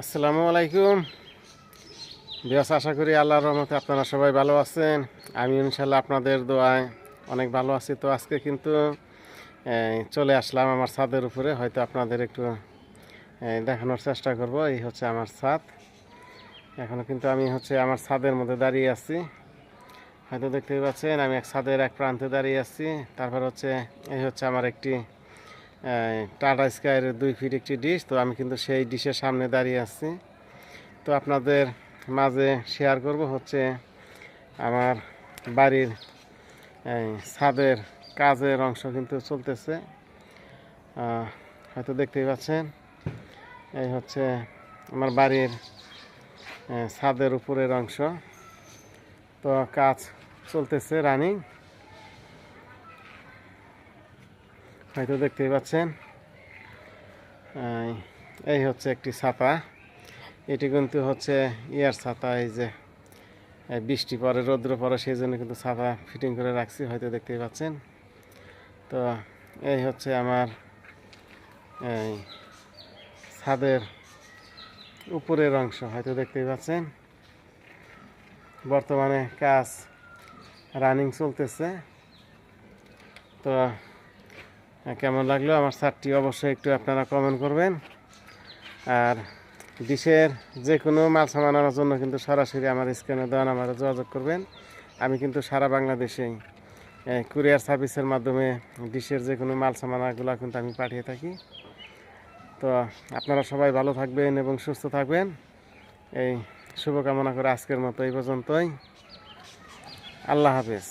আসসালামু আলাইকুম বিয়াস, আশা করি আল্লাহর রহমতে আপনারা সবাই ভালো আছেন। আমি ইনশাল্লাহ আপনাদের দোয়ায় অনেক ভালো আছি। তো আজকে কিন্তু চলে আসলাম আমার ছাদের উপরে, হয়তো আপনাদের একটু দেখানোর চেষ্টা করব। এই হচ্ছে আমার ছাদ। এখনও কিন্তু আমি আমার ছাদের মধ্যে দাঁড়িয়ে আছি, হয়তো দেখতেই পাচ্ছেন। আমি ছাদের এক প্রান্তে দাঁড়িয়ে আছি। তারপর এই হচ্ছে আমার একটি টাটা স্কাইয়ের 2 ফিট একটি ডিশ। তো আমি কিন্তু সেই ডিশের সামনে দাঁড়িয়ে আছি। তো আপনাদের মাঝে শেয়ার করব আমার বাড়ির ছাদের কাজের অংশ কিন্তু চলতেছে, হয়তো দেখতেই পাচ্ছেন। এই হচ্ছে আমার বাড়ির ছাদের উপরের অংশ। তো কাজ চলতেছে রানিং, হয়তো দেখতেই পাচ্ছেন। এই হচ্ছে একটি ছাতা। এটি কিন্তু ইয়ার ছাতা। এই যে বৃষ্টি পরে, রৌদ্র পরে, সেই জন্য কিন্তু ছাতা ফিটিং করে রাখছি, হয়তো দেখতেই পাচ্ছেন। তো এই হচ্ছে আমার এই ছাদের উপরের অংশ, হয়তো দেখতেই পাচ্ছেন। বর্তমানে কাজ রানিং চলতেছে। তো কেমন লাগলো আমার ছাদটি অবশ্যই একটু আপনারা কমেন্ট করবেন। আর ডিশের যে কোনো মাল সামান আনার জন্য কিন্তু সরাসরি আমার স্ক্রিনে দেওয়া নাম্বারে যোগাযোগ করবেন। আমি কিন্তু সারা বাংলাদেশেই কুরিয়ার সার্ভিসের মাধ্যমে ডিশের যে কোনো মাল সামানগুলো কিন্তু আমি পাঠিয়ে থাকি। তো আপনারা সবাই ভালো থাকবেন এবং সুস্থ থাকবেন, এই শুভকামনা করে আজকের মতো এই পর্যন্তই। আল্লাহ হাফেজ।